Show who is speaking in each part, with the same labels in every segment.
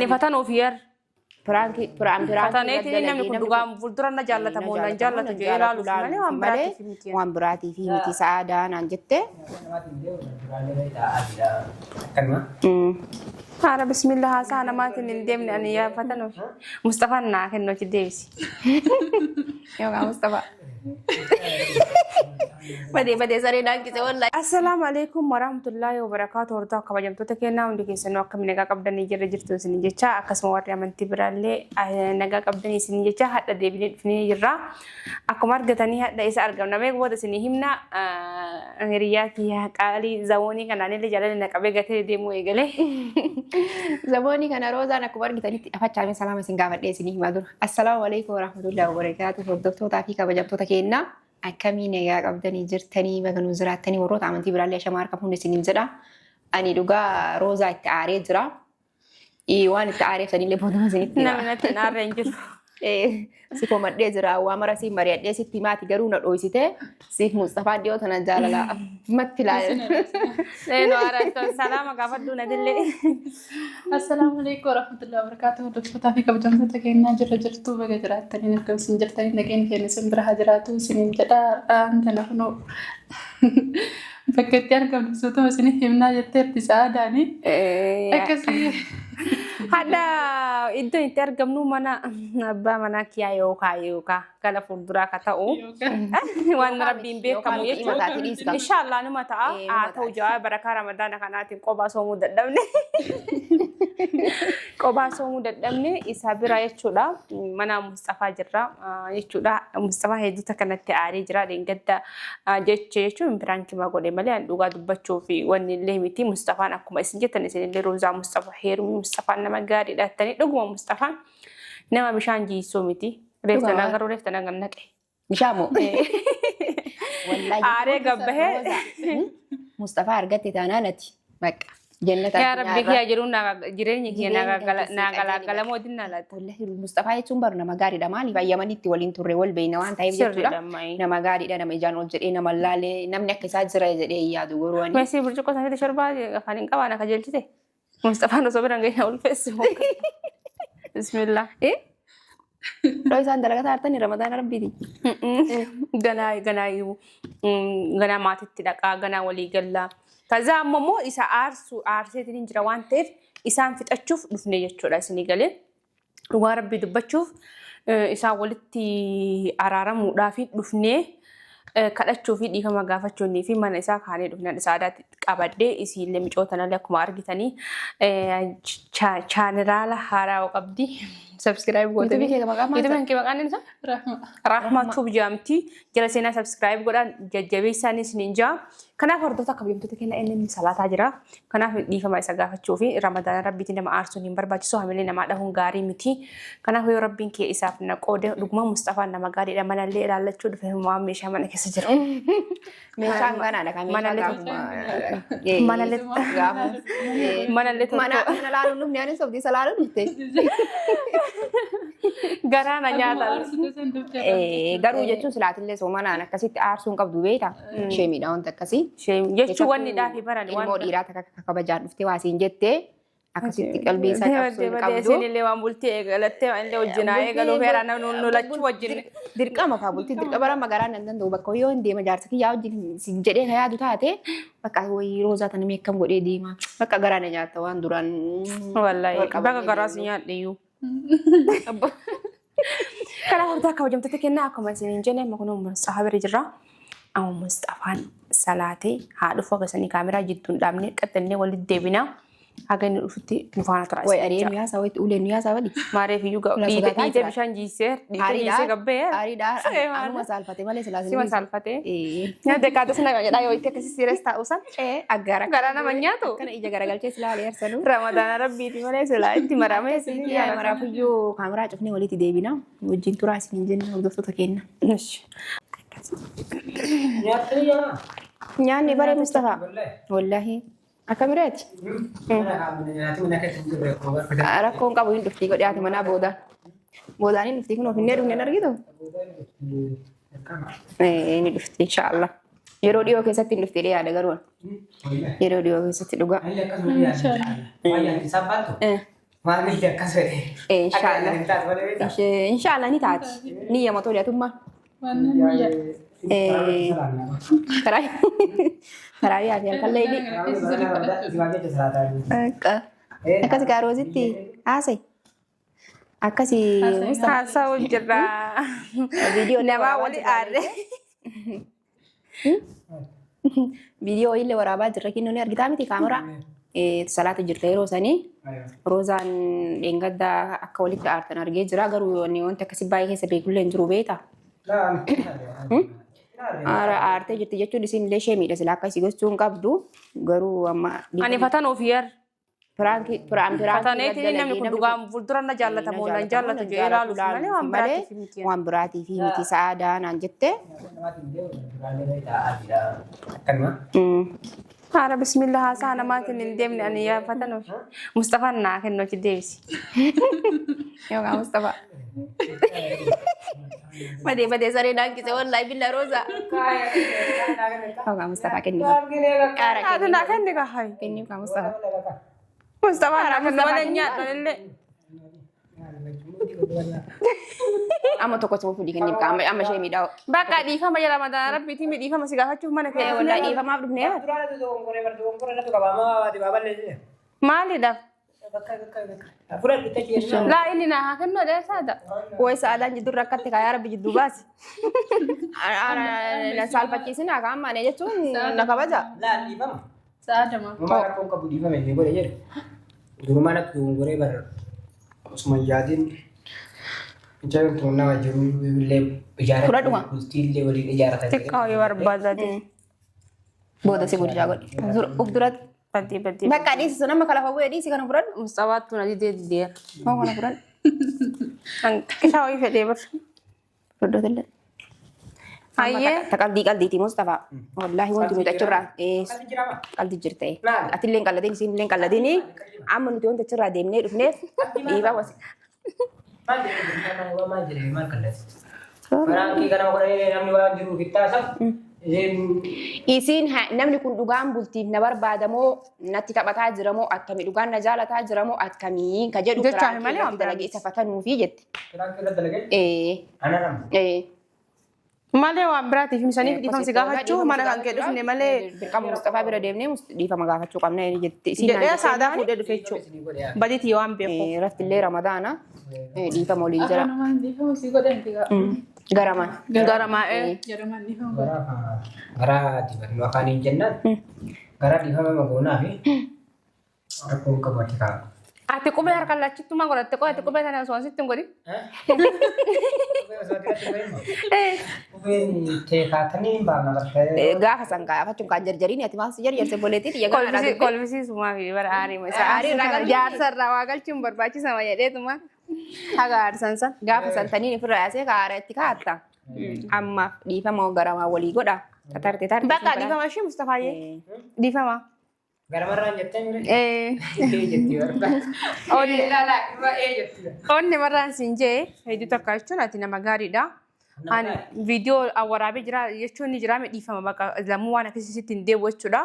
Speaker 1: Nifatan ofiyar.
Speaker 2: Perang.
Speaker 1: Fatane tini namni kun dhugaa fuuldurana jaallata moo nan jaallatu jee ilaaluuf malee waan biraatiif miti.
Speaker 2: Waan biraatiif miti sa'aadaa naan jette.
Speaker 1: Haara bismillah haasaa namaatiin hin deemne ani yaafatan ofi. Mustafaan naa kennuuti deebisi.
Speaker 2: Yookaan Mustafa. Badee saree daankise wallahi.
Speaker 1: Assalamu alaikum warahmatullahi wabarakatuh. Hortaa kabajamtoota kennaa hundi keessanuu akka nagaa qabdanii jirtu isin jecha akkasuma warri amantii biraallee nagaa qabdanii isin jecha hadda deebinee dhufnee jirra. Akkuma argatanii hadda isa argamnamee booda isin himna hiriyaati qaalii zawoonii kanaan illee jaalala naqabee gatee deemuu eegale.
Speaker 2: Zawoonii kana roozaan akkuma argitanitti afachaamee salaama isin gaafadhee isin himaa dura. Assalamu alaikum warahmatullahi wabarakatuh. Hordoftootaa fi kabajamtoota kennaa. Akkamiin nagaa qabdanii jirtanii baganuu jiraattanii warroota amantii biraallee shamaa harka hundi isiniin jedha. Ani dhugaa roozaa itti aaree jira. Waan itti aareef sanillee boodama isinitti
Speaker 1: namni natti aaree hin jiru.
Speaker 2: Si komadhee jira waa mara si mari'adhee sitti maati garuu na dhoysite siif Mustafaa dhiyoo tana jaalala matti laale.
Speaker 1: Seeno aaree salaama gaafadhuu na dillee.
Speaker 3: Assalamu alaikum warahmatullahi wabarakatuh. Hordoftoota fi kabajamtoota kennaa jirtu baga jiraattanii akka isin jirtanii nageen keenya isin bira haa jiraatu isiniin jedha kana kunoo bakka itti argamtu sootuma isin himnaa jetteerti sa'aadaani. Akkasii
Speaker 1: Hadda iddoo itti argamnu mana abbaa manaa kiyyaa yookaan gala fuulduraa ka ta'u waan rabbiin beekamu jechuudha. Inshallah numa ta'a haa ta'u jawaa barakaa ramadaana kanaatiin qophaa soomuu dadhabne. Qophaa soomuu dadhabne isa bira jechuudha. Mana Mustafaa jirra jechuudha. Mustafaa hedduuta kanatti aaree jira dheengadda jechuun biraan kima godhe malee an dhugaa dubbachuu fi wanni illee miti Mustafaan akkuma isin jettan isin illee roozaa Mustafaa heerumni Mustafaan nama gaariidha jettanii dhuguma Mustafaan nama bishaan jiisuu miti. Reefta nagaruu reefta nagar naqe.
Speaker 2: Bishaan moo?
Speaker 1: Aaree gabbahee.
Speaker 2: Mustafaa argatte taanaan ati bakka. Jannata.
Speaker 1: Yaa Rabbi kiyyaa jiruun jireenya kiyya naagalaagala mootiin naalata.
Speaker 2: Wallahi Mustafaa jechuun baru nama gaariidha maaliif ayyamanitti waliin turre wal beeyna waan ta'eef jechuudha. Nama gaariidha nama ijaan ol jedhee nama laalee namni akka isaa jira jedhee yaadu goruu ani.
Speaker 1: Meesii burcuqqoo isaaniitti shorbaa afaan hin qabaan akka jelchite. Mustafaan osoo biraan gahee ol feessu. Bismillah.
Speaker 2: Loo isaan dalagaa taartanii Ramadaan Rabbiiti.
Speaker 1: Ganaa maatitti dhaqaa ganaa walii gallaa. Kaza ammoo isa aarseetiin jira waan ta'eef isaan fixachuuf dhufne jechuudha isinii galee. Dhugaa Rabbii dubbachuuf isaan walitti araaramuudhaaf dhufnee kadhachuu fi dhiifama gaafachuunii fi mana isaa kaanee dhufnaan isaadhaatti qabadhee isiillee micootanallee akkuma argitanii chaaniraala haaraa qabdi. Subscribe godhaa. YouTube kee maqaan isaa? Rahmatuuf jaamti. Jala seenaa subscribe godhaa jajjabeessaanis ninjaa. Kanaaf hordoftoota kabajamtoota keenya inni salaataa jira. Kanaaf dhiifama isa gaafachuu fi Ramadaan Rabbiitiin nama aarsuun hin barbaachisu hamilee namaa dhahuun gaarii miti. Kanaaf yoo Rabbiin kee isaaf naqoode dhuguma Mustafaan nama gaariidha manallee ilaallachuu dhufe waan meeshaa mana keessa jira.
Speaker 2: Meeshaan ganaadha kan
Speaker 1: manallee
Speaker 2: mana laaluun dhufne ani sobdii salaaluun dhufte.
Speaker 1: Garaana nyaatan.
Speaker 2: Garuu jechuun silaatillee soomanaan akkasitti aarsuun qabdu beektaa. Sheemiidha wanta akkasii.
Speaker 1: Jechuun wanni dhaafii barani
Speaker 2: waan ilmoo dhiiraa takka kabajaan dhuftee waa siin jettee akkasitti qalbii isaa qabsuun qabdu.
Speaker 1: Isin illee waan bultii eegalattee waan illee wajjinaa eegaluu feera namni lachuu wajjin.
Speaker 2: Dirqama fa'aa bultii dirqama bara magaalaan nan danda'u bakka yoo hin deema jaarsa kiyyaa wajjin jedhee ka yaadu taate bakka wayii roozaa tana meekkam godhee deema bakka garaana nyaatta waan duraan.
Speaker 1: Wallaahi bakka garaas nyaadhiyyuu. Kana hortaa kabajamtoota kennaa akkuma isin jenne makunoo Mustafaa bira jirra. Amma Mustafaan salaatee haa dhufu agarsiisanii kaameraa jidduun dhaabnee qaxxannee walitti deebinaa. Haga inni dhufutti nu faana tura.
Speaker 2: Way aree nu yaasaa wayitti ulee nu yaasaa wadi.
Speaker 1: Maariif iyyuu dhiitee bishaan jiisee dhiitee gabbee.
Speaker 2: Ariidha. Anuma saalfatee malee silaasin.
Speaker 1: Sima saalfatee. Nyaata kaata sana jedhaa yoo itti akkasii sirees taa'uusan.
Speaker 2: Aggaara.
Speaker 1: Garaa nama nyaatu.
Speaker 2: Kana ija garagalchee silaalee arsanu.
Speaker 1: Ramadaana Rabbiiti malee silaa itti maramee
Speaker 2: siiti yaa maraaf iyyuu kaameraa cufnee walitti deebina. Wajjin turaa isin jenna hordoftoota keenya. Nyaanni baree Mustafaa. Wallahi. Akkamireeti? Rakkoon qabu hin dhuftii godhaati manaa boodaan. Boodaan hin dhuftii kun ofinnee dhufne hin argitu? Ni dhufti inshallah. Yeroo dhiyoo keessatti hin dhufti yaada garuu. Yeroo dhiyoo keessatti dhugaa.
Speaker 4: ما نيجي كسره
Speaker 2: إن شاء الله إن شاء الله نتعاد نية مطولة ثم ترى يا أخي كل ليلي أكاسي كاروزتي أسي أكاسي
Speaker 1: Haasaa hojjerraa.
Speaker 2: فيديو
Speaker 1: Namaa wali aarre.
Speaker 2: فيديو اللي ورا بعض ركينه نير قدامي كاميرا صلاة الجرتي روزاني روزان إنقذ أكوليك أرتن أرجع جرا قرو إني وأنت كسب باي كسب يقول لين جرو بيتا أرتي جرتي جتو دسين ليش ميدا سلاكا سيجوس تون كابدو قرو أما
Speaker 1: Ani fatan ofiyar.
Speaker 2: فرانكي
Speaker 1: Fataneetiin namni kun dhugaan fuuldura na jaallatamu na jaallatu jee ilaaluuf malee waan biraatiif miti.
Speaker 2: waan biraatiif miti sa'aadaa naan jette
Speaker 1: Haara bismillah haasaa namaatiin hin deemne ani yaa fatan ofi. Mustafaan naa kennuuti deebisi.
Speaker 2: yookaan Mustafa badee saree naan kise wallahi billa Roza yookaan Mustafa kenni
Speaker 1: Haati naa kenni kahay.
Speaker 2: kenni yookaan Mustafa
Speaker 1: Mustafaan naa kennu malee nyaadha illee.
Speaker 2: amma tokko suma fudhi kenni amma ishee miidhaa
Speaker 1: Bakka dhiifama jala madaa rabbiitiin dhiifama si gaafachuuf mana kee.
Speaker 2: wallahi dhiifamaaf dhufne yaa
Speaker 1: Maalidhaaf? Laa inni naa haa kennu dheersaadha.
Speaker 2: way sa'aadaan jidduu rakkatte kaa rabbi jidduu baasi na saalfachiisin haa kaa'ammaane jechuun na kabaja
Speaker 3: Saadama.
Speaker 4: Durumana kungure bar Usmayyadin Jangan tunna wajib le ijarat
Speaker 2: Surat dua.
Speaker 4: Stile wali ijarat
Speaker 1: Xiqqaa yoo barbaadate.
Speaker 2: booda si guddaa godhi uf duratti
Speaker 1: Badii badii.
Speaker 2: bakka dhiisi sun amma kalafa bu'ee dhiisi kana fudhadhu
Speaker 1: Mustafaattu na didee dideera.
Speaker 2: moo kana fudhadhu
Speaker 1: Hanqishaa wayii fedhee bar.
Speaker 2: fudhadhu
Speaker 1: Hayyee.
Speaker 2: qaldiiti Mustafa wallahi wanti nuti achirraa qaldi jirte ati illee qalladeen isin illee qalladeen amma nuti wanti achirraa deemnee dhufneef dhiibaa wasi isiin namni kun dhugaan bultiif na barbaadamoo natti taphataa jiramoo akkamii dhugaan na jaalataa jiramoo akkamii ka jedhu
Speaker 1: Jechaan malee waan
Speaker 2: dalagee isa fatanuufi jette
Speaker 1: Malee waan biraatiif misaniif dhiifama si gaafachuu mana kan kee dhufne malee.
Speaker 2: dirqama Mustafaa bira deemnee dhiifama gaafachuu qabna jette
Speaker 1: Jedhee saadaa fuudhee dhufe jechuudha. Badiitii waan beeku.
Speaker 2: raftillee ramadaana dhiifama waliin jira
Speaker 3: Akkanumaan dhiifamu si godhan diga.
Speaker 2: garamaan
Speaker 1: Garamaa'ee.
Speaker 3: Jedhaman dhiifamu.
Speaker 4: Gara dibanu akan jennan. Gara dibanu magona fi. Aku kabati ka.
Speaker 1: Ati qubee harkaan lachittuma godhatte qoo ati qubee sana osoo sitti hin godhin.
Speaker 4: Tekatani bana bertanya.
Speaker 2: gaafa san gaafachuun kan jarjariin ati maal si jarjarse boleetii dhiyya gana
Speaker 1: Kolfisiisumaa fi bara aarii isaa. Aarii irraa jaarsarraa waa galchuun barbaachisama jedheetuma. Haga aarsan san.
Speaker 2: gaafa san taniin ofirra yaasee kaara itti kaatta amma dhiifama garamaa walii godha tarte
Speaker 1: Bakka dhiifama ishee Mustafaayyee. Dhiifama.
Speaker 4: Gara marran jettani.
Speaker 1: Onni marraan siin jee hedduu takka jechuun ati nama gaariidha. Viidiyoo waraabee jira jechuun ni jira dhiifama bakka lammuu waan akkasitti hin deebi'u jechuudha.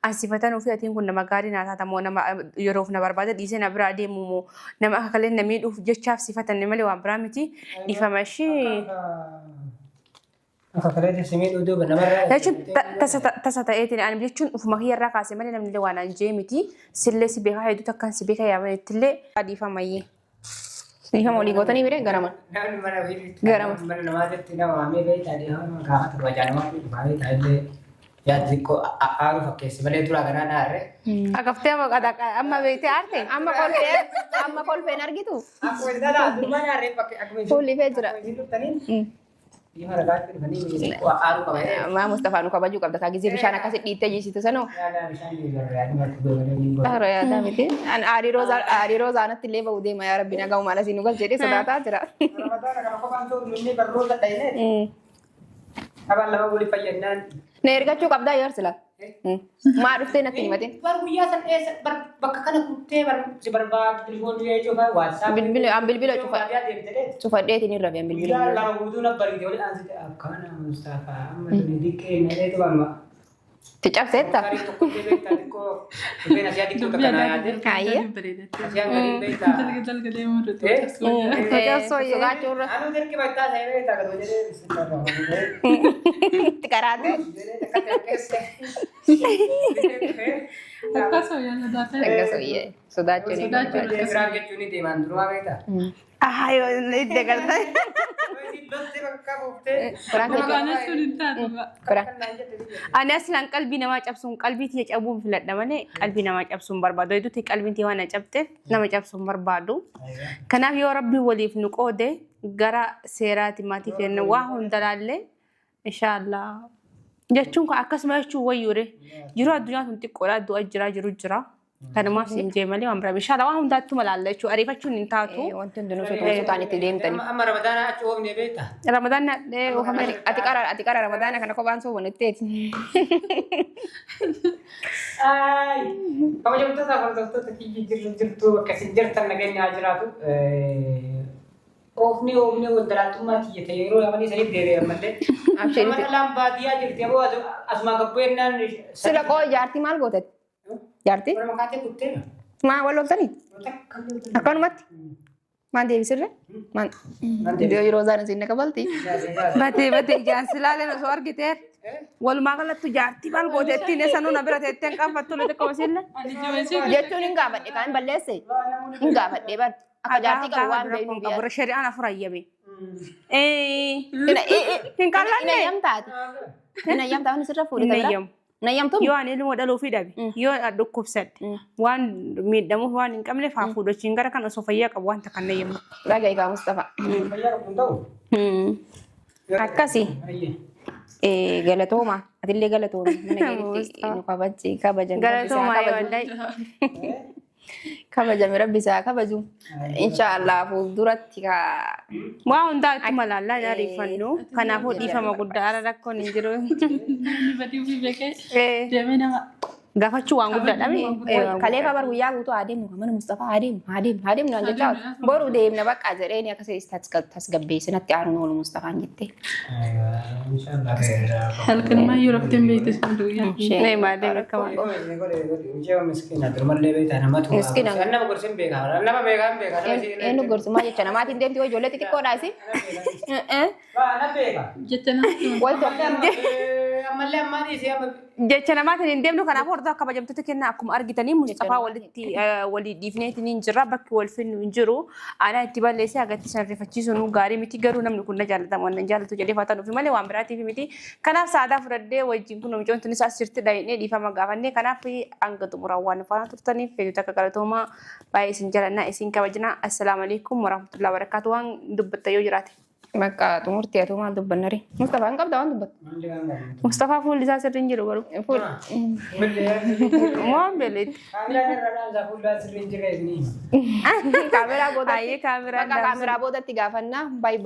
Speaker 1: Ansifatan ofii atiin kun nama gaarii naa taatamoo nama yeroof na barbaada dhiisee na biraa deemu moo nama akka kalee na miidhuuf jechaaf sifatanne malee waan biraa miti dhiifama ishee.
Speaker 4: Fakkaatee simii dhudhu namarraa.
Speaker 1: Jechuun tasa ta'eetiin ani jechuun ufuma kiyyarraa kaasee malee namni illee waan anjee miti sillee si beekaa hedduu takkaan si beekaa yaamanittillee dhiifamayyee.
Speaker 2: dhiifama walii gootanii bire garama
Speaker 4: Namni mana fi.
Speaker 2: Garama.
Speaker 4: Mana namaatti nama waamee beektaa deemaa gaafa torba namaa fi dhufanii taa'illee yaaddi xiqqoo aaru fakkeessi malee dura ganaa naarre.
Speaker 1: Agaftee amma beektee aarte.
Speaker 2: amma kolfeen argitu
Speaker 4: Akkuma isa dhala addummaa naarre bakkee akkuma isa.
Speaker 2: fuulli fee jira
Speaker 4: Dhiima ragaatti dhufanii xiqqoo aaru qaba.
Speaker 2: maa Mustafaa nu kabajuu qabda kaa gizee bishaan akkasitti dhiittee jiisitu sanoo
Speaker 4: Yaada bishaan dhiirra yaadni marti goonee
Speaker 2: Aro yaadaa miti. Aarii roozaanatti illee ba'uu deema yaa rabbi nagaa uumaa lasii nu galchee sodaataa jira.
Speaker 4: Ramadaan kana kophaan ta'u inni barnoota dhayinee. Abaan lama wali fayyadnaan.
Speaker 2: Na ergachuu qabdaa yoo arsila. Maa dhuftee natti himate.
Speaker 4: Bar guyyaa san eessa bakka kana kuttee si barbaadu telefoonii jechuudha waatsaap.
Speaker 2: Bilbila cufadheetiin irra fe'an
Speaker 4: Guyyaa
Speaker 2: bilbila.
Speaker 4: lama guutuu na bargee wali aansite akkana Mustafaa amma tuni diqqee na dheetu amma.
Speaker 2: Ticabseetta.
Speaker 4: Tarii tokko illee beektaa xiqqoo dhufeen asii adii kuuta kanaa yaadde. Asii hanga beektaa.
Speaker 3: Dalga deemuu irratti.
Speaker 2: Sogaachuurra.
Speaker 4: Anuu dirqi bakkaa ta'e beektaa gadoo jedhee bismillah.
Speaker 2: Itti karaate.
Speaker 3: Akkasuma yaala daafee.
Speaker 2: Akkasuma sodaachuun.
Speaker 4: Biraaf jechuun deemaan duraa beektaa.
Speaker 1: Ayo itti galta.
Speaker 4: Lottee bakka buuftee.
Speaker 3: Maqaanessuun hin taatu.
Speaker 1: Ani aslan qalbii namaa cabsuun qalbii tiyya cabuun filadha malee qalbii namaa cabsuun barbaadu. Iddootti qalbiin tiyya waan cabteef nama cabsuun barbaadu. Kanaaf yoo rabbi waliif nu qoode gara seeraati maatii kenna waa hundalaallee inshaallah jechuun akkasuma jechuun wayyuure jiru addunyaa sun xiqqoodha du'a jira. Kanumaaf siin jee malee waan biraaf inshaallah waa hundaattu malaalla jechuun ariifachuun hin taatu.
Speaker 2: Wanti hundinuu sotaan itti deemtani.
Speaker 4: Amma Ramadaana achi oofnee beektaa.
Speaker 1: Ramadaana oofamee.
Speaker 2: Ati qara Ramadaana kana kophaan sooban itteeti.
Speaker 4: Kabajamtoota hordoftoota kiyya jirtu akkasiin jirtan nageenyaa jiraatu. Oofnee waldalaaltummaa kiyya ta'e yeroo amanii saniif deebi'an malee. Amma dhalaan baadiyyaa jirti ammoo asuma gabbeennaan.
Speaker 2: Sila qoo jaartii maal gootetti? Jaartii?
Speaker 4: Warra makaatee kutteera.
Speaker 2: Maa wal loltanii? Akkanumatti? Maan deebisirre? Maan yeroo isaan isin naqabalti?
Speaker 1: Batee ijaansi laaleen osoo argiteer. Walumaa galatti jaartii maal gooteetti inni sanuu na bira teettee qaanfattu lote qabasiille.
Speaker 2: Jechuun hin gaafadhe kaan balleesse. Hin gaafadhe bar. Akka jaartii qabu waan beeknu biyya.
Speaker 1: Qabura shari'aan afur ayyame.
Speaker 2: Hin qallanne. Hin ayyamtaati. Hin ayyamtaa sirra fuudhita bira. Nayyamtum?
Speaker 1: Yoo ani ilmoo dhaluu fi dhabe yoo dhukkubsadde waan miidhamuuf waan hin qabneef haa fuudhachiin gara kan osoo fayyaa qabu wanta kan nayyamu.
Speaker 2: Raga egaa Mustafa.
Speaker 4: Fayyaa qabu ta'u.
Speaker 2: Akkasi. Galatooma. Atillee galatooma. Mana keessatti nu kabajan.
Speaker 1: Galatooma yoo wallahi.
Speaker 2: Kabajame rabbi isaa kabaju. Inshaallah fuulduratti
Speaker 1: waa hundaatti malaallaa ariifannu kanaafuu dhiifama guddaa ara rakkoon hin jiru.
Speaker 3: Namni badii ofii beekee deemee nama.
Speaker 1: Gaafachuu waan guddaadha.
Speaker 2: Kalee kabar guyyaa guutuu adeemnu mana Mustafa adeemnu naan jechaa boru deemna bakka jedheeni akkasii tasgabbeessi natti aaruun oolu Mustafaan jettee.
Speaker 3: Halkan yoo rafteen beekte sun guyyaa.
Speaker 1: Nee maadee beekamaa.
Speaker 2: Miskiina.
Speaker 4: Nama gorsin beekaa. Nama beekaa hin beekaa.
Speaker 2: Eenyu gorsumaa jecha namaatiin deemti yoo ijoollee xixiqqoodhaa isi.
Speaker 4: Nama beekaa.
Speaker 3: Jecha nama.
Speaker 4: Ammallee ammaanii si amma.
Speaker 1: Jecha namaatiin hin deemnu kanaafuu hordofaa kabajamtoota kennaa akkuma argitanii Mustafaa walitti walii dhiifneetiin hin jirra bakki wal finnu hin jiru. Aanaa itti balleessee agatti san rifachiisuun gaarii miti garuu namni kun na jaallatamu waan jaallatu jedhee faatanuuf malee waan biraatiif miti. Kanaaf saadaa fudhadhee wajjin kun micoon tunis asirratti dhahinee dhiifama gaafannee kanaaf hanga xumuraan waan faana turtaniif feetu akka galatoomaa baay'ee isin jaalannaa isin kabajnaa. Assalaamu alaikum warahmatullahi wabarakatuh waan dubbatta yoo jiraate.
Speaker 2: Bakka xumurtii atu maal dubbannari? Mustafaan qabda waan dubbattu?
Speaker 1: Mustafaa fuulli isaa sirriin jiru garuu. Waan beeleetti.
Speaker 2: Kaameraa boodatti gaafannaa baay'ee.